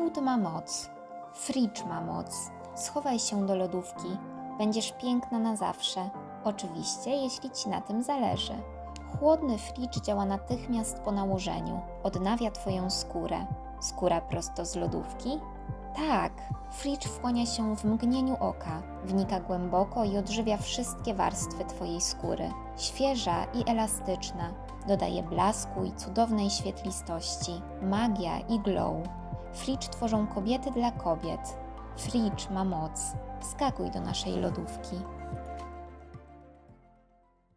Chłód ma moc. Fridge ma moc. Schowaj się do lodówki. Będziesz piękna na zawsze. Oczywiście, jeśli Ci na tym zależy. Chłodny fridge działa natychmiast po nałożeniu. Odnawia Twoją skórę. Skóra prosto z lodówki? Tak, fridge wchłania się w mgnieniu oka, wnika głęboko i odżywia wszystkie warstwy Twojej skóry. Świeża i elastyczna, dodaje blasku i cudownej świetlistości, magia i glow. Fridge tworzą kobiety dla kobiet. Fridge ma moc. Wskakuj do naszej lodówki.